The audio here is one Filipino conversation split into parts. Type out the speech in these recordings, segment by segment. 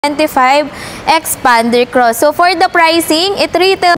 25 Expander Cross. So for the pricing, it retail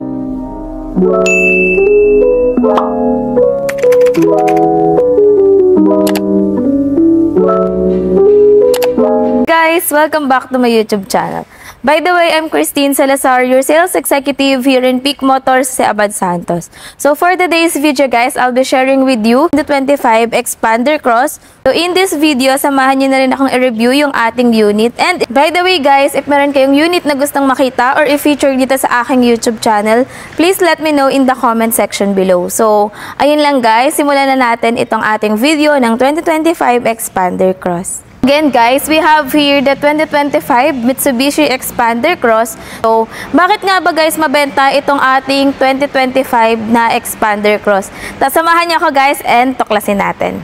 guys, welcome back to my YouTube channel. By the way, I'm Christine Salazar, your sales executive here in Peak Motors sa Abad Santos. So for today's video guys, I'll be sharing with you the 25 Expander Cross. So in this video, samahan nyo na rin akong i-review yung ating unit. And by the way guys, if meron kayong unit na gustong makita or i-feature dito sa aking YouTube channel, please let me know in the comment section below. So ayun lang guys, simulan na natin itong ating video ng 2025 Expander Cross. Again guys, we have here the 2025 Mitsubishi Expander Cross. So, bakit nga ba guys mabenta itong ating 2025 na Expander Cross? Samahan niyo ako guys and tuklasin natin.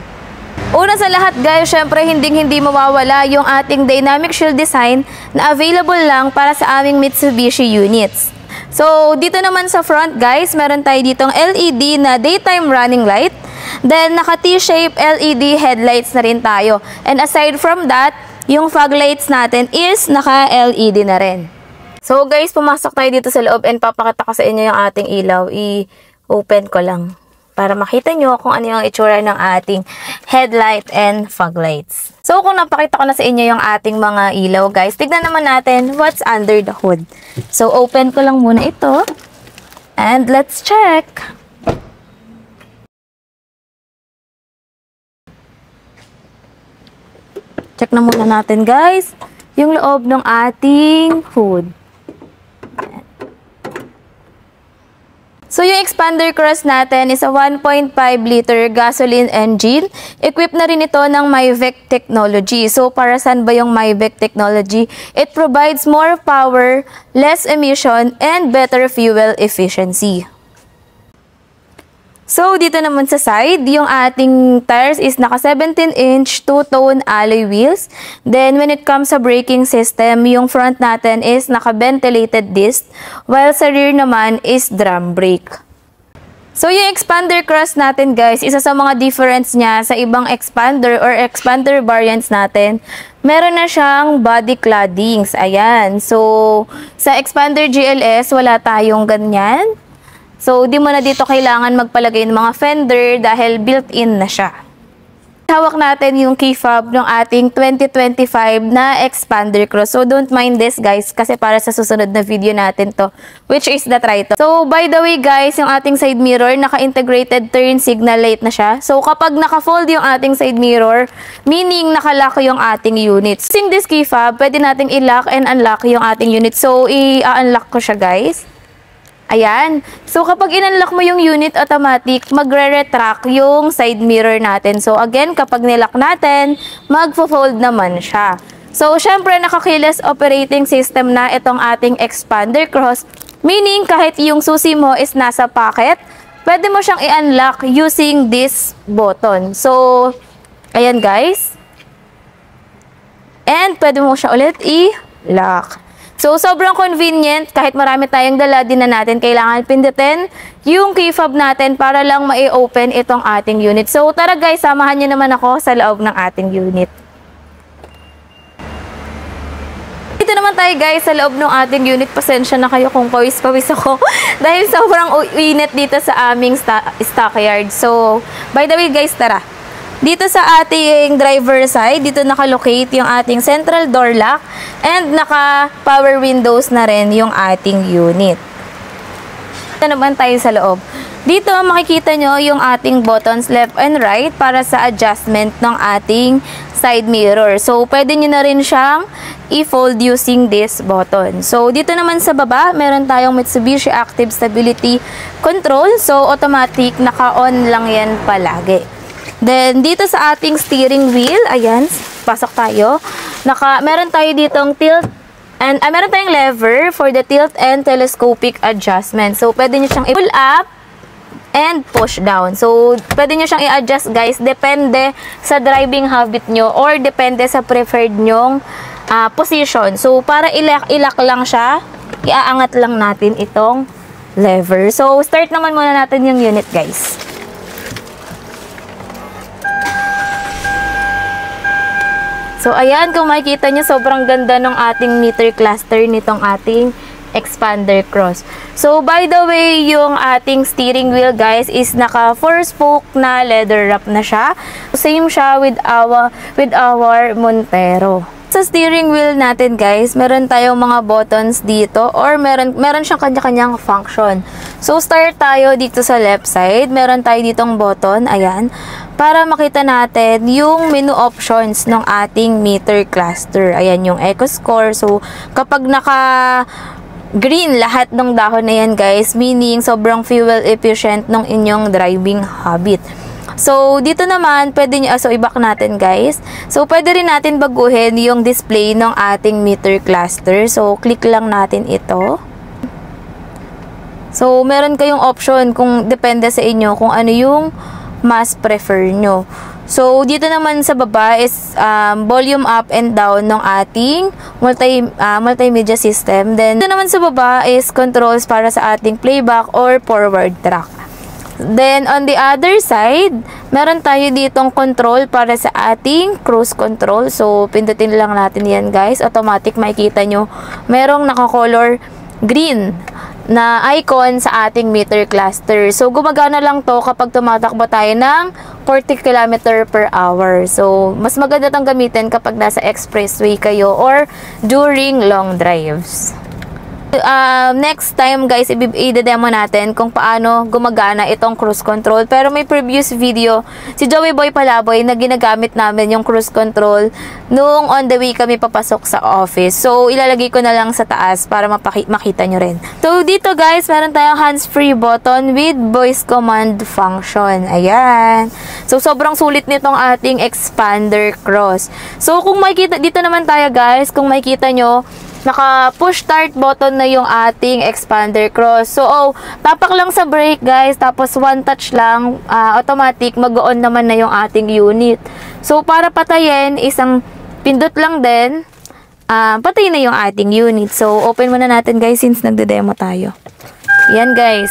Una sa lahat guys, syempre hindi mawawala yung ating dynamic shield design na available lang para sa aming Mitsubishi units. So, dito naman sa front guys, meron tayo ditong LED na daytime running light. Then, naka T-shape LED headlights na rin tayo. And aside from that, yung fog lights natin is naka LED na rin. So guys, pumasok tayo dito sa loob and papakita ko sa inyo yung ating ilaw. I-open ko lang para makita nyo kung ano yung itsura ng ating headlight and fog lights. So kung napakita ko na sa inyo yung ating mga ilaw guys, tignan naman natin what's under the hood. So open ko lang muna ito and let's check. Check na muna natin guys, yung loob ng ating hood. So yung Expander Cross natin is a 1.5 liter gasoline engine. Equipped na rin ito ng MIVEC technology. So para saan ba yung MIVEC technology? It provides more power, less emission, and better fuel efficiency. So, dito naman sa side, yung ating tires is naka 17-inch two-tone alloy wheels. Then, when it comes sa braking system, yung front natin is naka-ventilated disc, while sa rear naman is drum brake. So, yung Expander Cross natin guys, isa sa mga difference niya sa ibang Expander or Expander variants natin, meron na siyang body claddings. Ayan. So, sa Expander GLS, wala tayong ganyan. So, di mo na dito kailangan magpalagay ng mga fender dahil built-in na siya. Hawak natin yung key fob ng ating 2025 na Expander Cross. So, don't mind this guys kasi para sa susunod na video natin to, which is the Triton. So, by the way guys, yung ating side mirror, naka-integrated turn signal light na siya. So, kapag naka-fold yung ating side mirror, meaning naka-lock yung ating unit. Using this key fob, pwede nating i-lock and unlock yung ating unit. So, i-unlock ko siya guys. Ayan. So, kapag in-unlock mo yung unit automatic, magre-retract yung side mirror natin. So, again, kapag nilock natin, magfo-fold naman siya. So, syempre, naka-keyless operating system na itong ating Expander Cross. Meaning, kahit yung susi mo is nasa pocket, pwede mo siyang i-unlock using this button. So, ayan guys. And, pwede mo siya ulit i-lock. So, sobrang convenient. Kahit marami tayong dala, din na natin kailangan pindutin yung key fob natin para lang ma-open itong ating unit. So, tara guys, samahan nyo naman ako sa loob ng ating unit. Dito naman tayo guys sa loob ng ating unit. Pasensya na kayo kung pawis-pawis ako dahil sobrang init dito sa aming stockyard. So, by the way guys, tara. Dito sa ating driver side, dito nakalocate yung ating central door lock and naka-power windows na rin yung ating unit. Dito naman tayo sa loob. Dito makikita nyo yung ating buttons left and right para sa adjustment ng ating side mirror. So, pwede nyo na rin siyang i-fold using this button. So, dito naman sa baba, meron tayong Mitsubishi Active Stability Control. So, automatic, naka-on lang yan palagi. Then, dito sa ating steering wheel, ayan, pasok tayo. Meron tayo ditong tilt, and meron tayong lever for the tilt and telescopic adjustment. So, pwede nyo siyang i-pull up and push down. So, pwede nyo siyang i-adjust guys, depende sa driving habit nyo or depende sa preferred nyong position. So, para ilak lang siya, iaangat lang natin itong lever. So, start naman muna natin yung unit guys. So, ayan, kung makikita nyo, sobrang ganda ng ating meter cluster nitong ating expander cross. So, by the way, yung ating steering wheel, guys, is naka 4-spoke na leather wrap na siya. Same siya with our Montero. Sa steering wheel natin, guys, meron tayong mga buttons dito or meron siyang kanya-kanyang function. So, start tayo dito sa left side. Meron tayo ditong button, ayan, para makita natin yung menu options ng ating meter cluster. Ayan, yung eco score. So, kapag green lahat ng dahon na yan, guys, meaning sobrang fuel efficient ng inyong driving habit. So, dito naman, pwede nyo, so i-back natin, guys. So, pwede rin natin baguhin yung display ng ating meter cluster. So, click lang natin ito. So, meron kayong option kung depende sa inyo kung ano yung mas prefer nyo. So, dito naman sa baba is volume up and down ng ating multimedia system. Then, dito naman sa baba is controls para sa ating playback or forward track. Then, on the other side, meron tayo ditong control para sa ating cruise control. So, pindutin lang natin yan, guys. Automatic, makikita nyo, merong naka-color green na icon sa ating meter cluster. So, gumagana lang to kapag tumatakbo tayo ng 40 km per hour. So, mas maganda itong gamitin kapag nasa expressway kayo or during long drives. Next time, guys, i-demo natin kung paano gumagana itong cruise control. Pero may previous video si Joey Boy Palaboy na ginagamit namin yung cruise control nung on the way kami papasok sa office. So, ilalagay ko na lang sa taas para makita nyo rin. So, dito, guys, meron tayong hands-free button with voice command function. Ayan. So, sobrang sulit nitong ating expander cross. So, kung makikita, dito naman tayo, guys, kung makikita nyo, naka-push start button na yung ating expander cross. So, tapak lang sa brake, guys. Tapos, one touch lang. Automatic, mag-on naman na yung ating unit. So, para patayin, isang pindot lang din. Patay na yung ating unit. So, open muna natin, guys, since nagde-demo tayo. Yan, guys.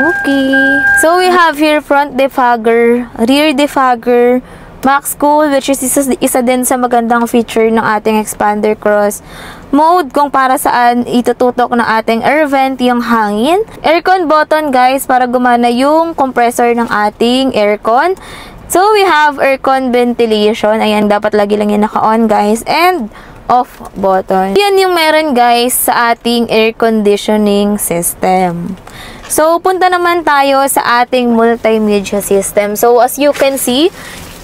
Okay. So, we have here front defogger, rear defogger, max cool, which is isa din sa magandang feature ng ating expander cross. Mode kung para saan itututok ng ating air vent yung hangin. Aircon button, guys, para gumana yung compressor ng ating aircon. So, we have aircon ventilation. Ayan, dapat lagi lang yan naka-on, guys. And off button. Yan yung meron, guys, sa ating air conditioning system. So, punta naman tayo sa ating multimedia system. So, as you can see,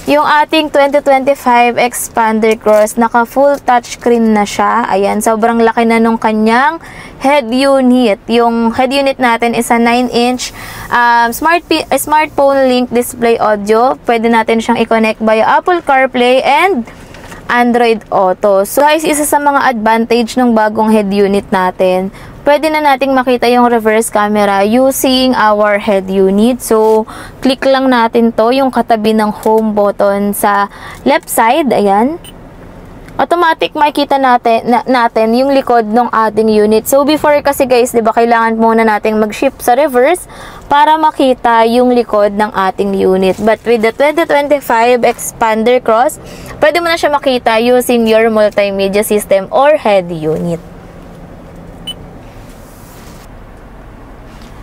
yung ating 2025 expander cross, naka full touchscreen na siya. Ayan, sobrang laki na nung kanyang head unit. Yung head unit natin is a 9-inch smartphone link display audio. Pwede natin siyang i-connect via Apple CarPlay and Android Auto. So guys, isa sa mga advantage ng bagong head unit natin, pwede na nating makita yung reverse camera using our head unit. So, click lang natin to, yung katabi ng home button sa left side. Ayan. Automatic makikita natin yung likod ng ating unit. So, before kasi, guys, diba, kailangan muna nating mag-shift sa reverse para makita yung likod ng ating unit. But with the 2025 expander cross, pwede mo na siya makita using your multimedia system or head unit.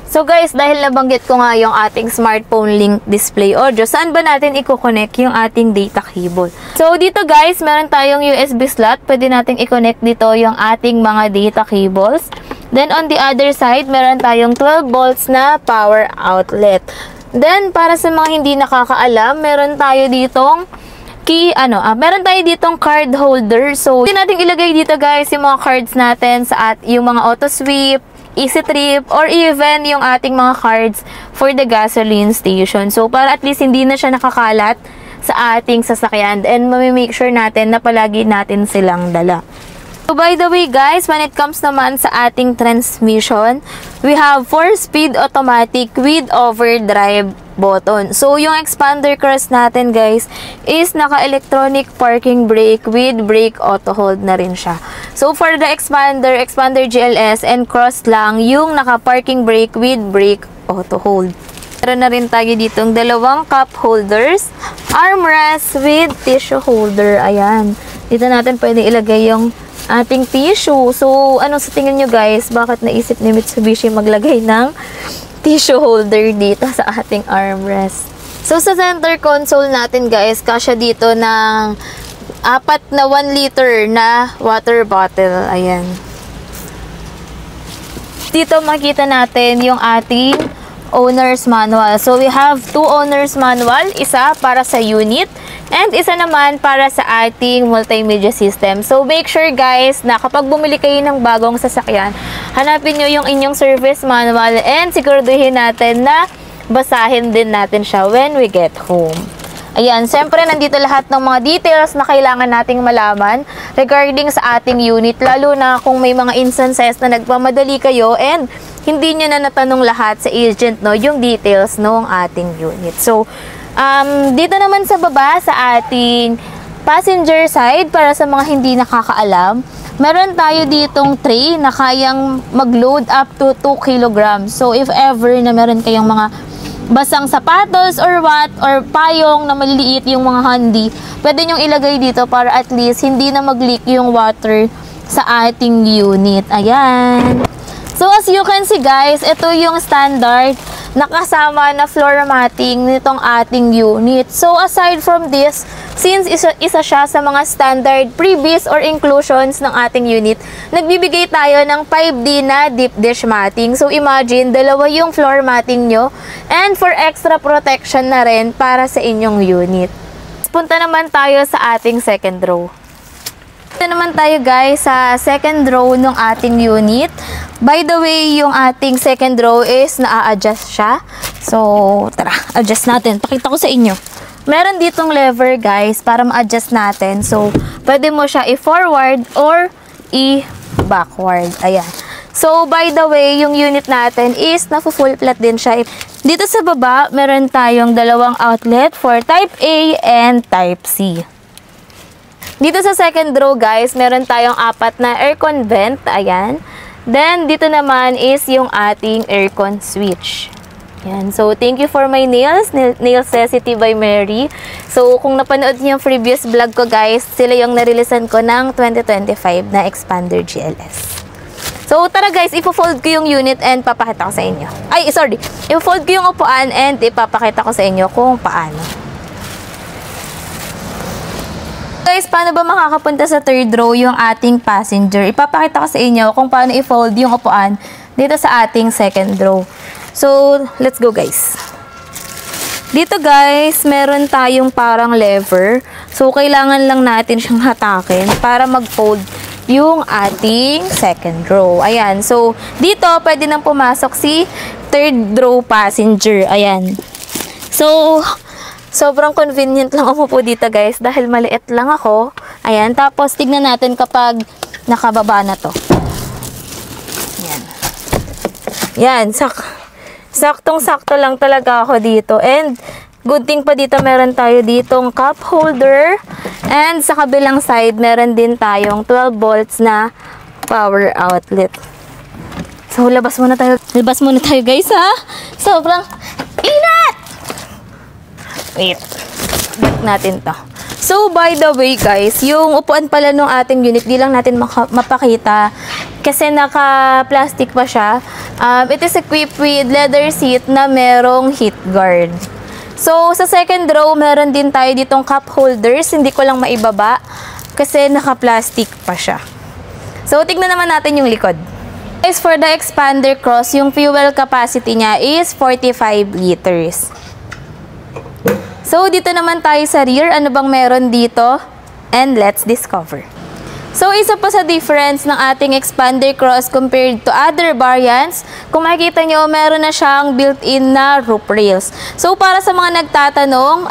So guys, dahil nabanggit ko nga yung ating smartphone link display audio, saan ba natin i-connect yung ating data cable? So dito, guys, meron tayong USB slot. Pwede natin i-connect dito yung ating mga data cables. Then on the other side, meron tayong 12 volts na power outlet. Then para sa mga hindi nakakaalam, meron tayo ditong meron tayo ditong card holder. So, pwede natin ilagay dito, guys, yung mga cards natin sa yung mga auto sweep, easy trip, or even yung ating mga cards for the gasoline station. So, para at least hindi na siya nakakalat sa ating sasakyan, and mamimake sure natin na palagi natin silang dala. So, by the way, guys, when it comes naman sa ating transmission, we have 4-speed automatic with overdrive button. So, yung expander cross natin, guys, is naka-electronic parking brake with brake auto hold na rin siya. So, for the expander GLS and cross lang yung naka-parking brake with brake auto hold. Meron na rin tayo ditong dalawang cup holders, armrest with tissue holder. Ayan. Dito natin pwede ilagay yung ating tissue. So, ano sa tingin nyo guys? Bakit naisip ni Mitsubishi maglagay ng tissue holder dito sa ating armrest? So, sa center console natin guys, kasya dito ng 4 na 1 liter na water bottle. Ayan. Dito makita natin yung ating owner's manual. So, we have 2 owner's manual. Isa para sa unit and isa naman para sa ating multimedia system. So, make sure guys na kapag bumili kayo ng bagong sasakyan, hanapin nyo yung inyong service manual and siguraduhin natin na basahin din natin siya when we get home. Ayan, siyempre nandito lahat ng mga details na kailangan nating malaman regarding sa ating unit, lalo na kung may mga instances na nagmamadali kayo and hindi nyo na natanong lahat sa agent, no, yung details ng ating unit. So, dito naman sa baba, sa ating passenger side, para sa mga hindi nakakaalam, meron tayo ditong tray na kayang mag-load up to 2 kilograms. So, if ever na meron kayong mga basang sapatos or what, or payong na maliliit yung mga handy, pwede nyong ilagay dito para at least hindi na mag-leak yung water sa ating unit. Ayan. So, as you can see guys, ito yung standard na kasama na floor matting nitong ating unit. So, aside from this, since isa siya sa mga standard freebies or inclusions ng ating unit, nagbibigay tayo ng 5D na deep dish matting. So, imagine, dalawa yung floor matting nyo and for extra protection na rin para sa inyong unit. Punta naman tayo sa ating second row. Ito naman tayo guys sa second row ng ating unit. By the way, yung ating second row is na-adjust siya. So, tara, adjust natin. Pakita ko sa inyo. Meron ditong lever guys para ma-adjust natin. So, pwede mo siya i-forward or i-backward. Ayan. So, by the way, yung unit natin is na-full flat din siya. Dito sa baba, meron tayong dalawang outlet for Type A and Type C. Dito sa second row guys, meron tayong 4 na aircon vent. Ayan. Then, dito naman is yung ating aircon switch. Ayan. So, thank you for my nails. Nailsecity by Mary. So, kung napanood niyo yung previous vlog ko guys, sila yung narilisan ko ng 2025 na Expander GLS. So, tara guys, ipo-fold ko yung unit and papakita ko sa inyo. Ay, sorry. Ipo-fold ko yung upuan and ipapakita ko sa inyo kung paano. Guys, paano ba makakapunta sa third row yung ating passenger? Ipapakita ko sa inyo kung paano i-fold yung upuan dito sa ating second row. So, let's go guys. Dito guys, meron tayong parang lever. So, kailangan lang natin siyang hatakin para mag-fold yung ating second row. Ayan. So, dito pwede nang pumasok si third row passenger. Ayan. So, sobrang convenient lang umupo dito guys dahil maliit lang ako. Ayan. Tapos, tignan natin kapag nakababa na to. Ayan. Ayan. Saktong-sakto lang talaga ako dito. And, good thing pa dito, meron tayo ditong cup holder. And, sa kabilang side, meron din tayong 12 volts na power outlet. So, labas muna tayo. Labas muna tayo guys ha. Sobrang init! Wait. Back natin to. So, by the way guys, yung upuan pala ng ating unit, di lang natin mapakita kasi naka-plastic pa siya. It is equipped with leather seat na merong heat guard. So, sa second row, meron din tayo ditong cup holders. Hindi ko lang maibaba kasi naka-plastic pa siya. So, tignan naman natin yung likod. Guys, for the Expander Cross, yung fuel capacity niya is 45 liters. So, dito naman tayo sa rear. Ano bang meron dito? And let's discover. So, isa pa sa difference ng ating Expander Cross compared to other variants, kung makikita nyo, meron na siyang built-in na roof rails. So, para sa mga nagtatanong,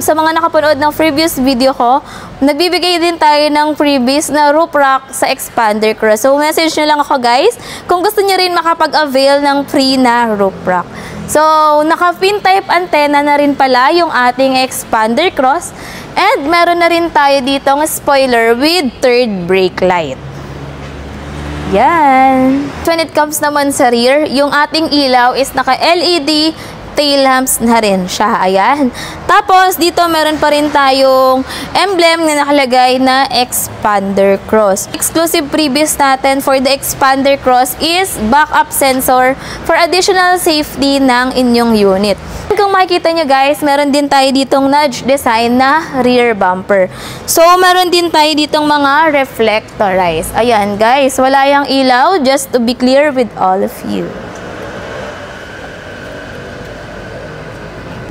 sa mga nakapanood ng previous video ko, nagbibigay din tayo ng freebies na roof rack sa Expander Cross. So, message nyo lang ako guys kung gusto nyo rin makapag-avail ng free na roof rack. So, naka-pin type antenna na rin pala yung ating Expander Cross. And meron na rin tayo ditong spoiler with third brake light. Yan. When it comes naman sa rear, yung ating ilaw is naka-LED tail lamps na rin siya. Ayan. Tapos, dito meron pa rin tayong emblem na nakalagay na expander cross. Exclusive previous natin for the expander cross is backup sensor for additional safety ng inyong unit. Kung makikita nyo guys, meron din tayo ditong nudge design na rear bumper. So, meron din tayo ditong mga reflectorize. Ayan guys, wala yung ilaw, just to be clear with all of you.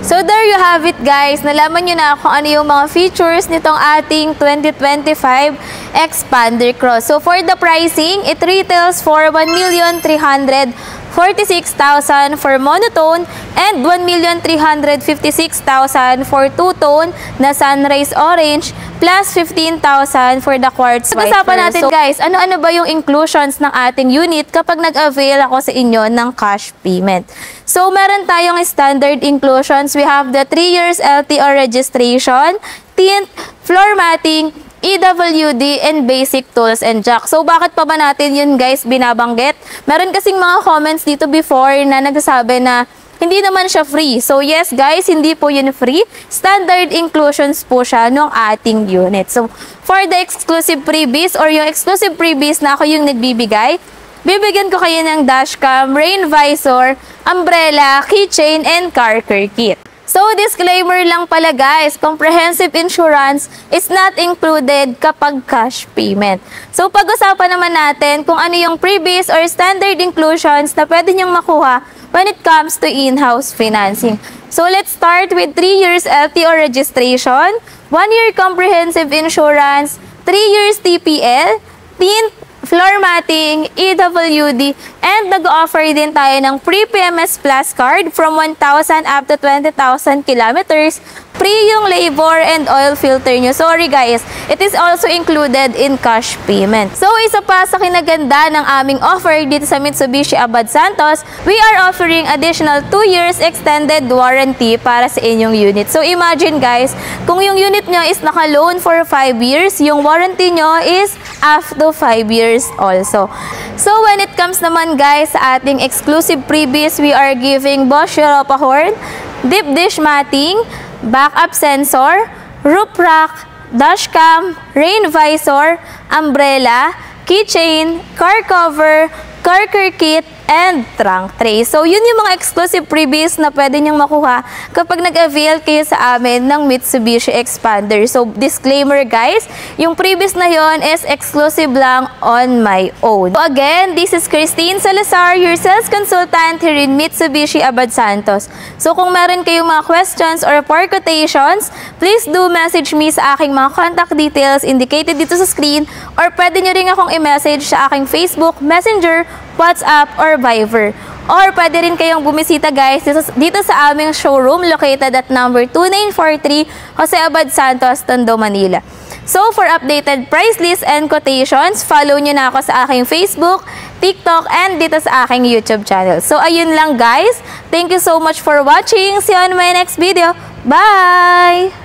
So, there you have it guys. Nalaman nyo na kung ano yung mga features nitong ating 2025 Expander Cross. So, for the pricing, it retails for 1,346,000 for monotone and 1,356,000 for two-tone na sunrise orange plus 15,000 for the quartz white. Pag-usapan natin guys, ano-ano ba yung inclusions ng ating unit kapag nag-avail ako sa inyo ng cash payment. So, meron tayong standard inclusions. We have the 3 years LTO registration, tint, floor matting, EWD, and basic tools and jack. So, bakit pa ba natin yun guys binabanggit? Meron kasing mga comments dito before na nagsasabi na hindi naman siya free. So, yes guys, hindi po yun free. Standard inclusions po siya ng ating unit. So, for the exclusive freebies or yung exclusive freebies na ako yung nagbibigay, bibigyan ko kayo ng dashcam, rain visor, umbrella, keychain, and car care kit. So, disclaimer lang pala guys, comprehensive insurance is not included kapag cash payment. So, pag-usapan naman natin kung ano yung freebies or standard inclusions na pwede nyong makuha when it comes to in-house financing. So, let's start with 3 years LTO registration, 1 year comprehensive insurance, 3 years TPL, tint, floor matting, EWD, and nag-offer din tayo ng free PMS Plus card from 1,000 up to 20,000 kilometers. Free yung labor and oil filter nyo. Sorry guys, it is also included in cash payment. So, isa pa sa kinaganda ng aming offer dito sa Mitsubishi Abad Santos, we are offering additional 2 years extended warranty para sa inyong unit. So, imagine guys, kung yung unit nyo is naka-loan for 5 years, yung warranty nyo is up to 5 years also. So, when it comes naman guys sa ating exclusive freebies, we are giving Bosch Europa horn, deep dish matting, backup sensor, roof rack, dashcam, rain visor, umbrella, keychain, car cover, car care kit, and trunk tray. So, yun yung mga exclusive freebies na pwede nyong makuha kapag nag-avail kayo sa amin ng Mitsubishi Expander. So, disclaimer guys, yung freebies na yon is exclusive lang on my own. So, again, this is Christine Salazar, your sales consultant here in Mitsubishi Abad Santos. So, kung meron kayong mga questions or for quotations, please do message me sa aking mga contact details indicated dito sa screen, or pwede nyo rin akong i-message sa aking Facebook, Messenger, WhatsApp, or Viber. Or pwede rin kayong bumisita guys dito sa aming showroom located at number 2943 Jose Abad Santos, Tondo, Manila. So, for updated price list and quotations, follow nyo na ako sa aking Facebook, TikTok, and dito sa aking YouTube channel. So, ayun lang guys. Thank you so much for watching. See you on my next video. Bye!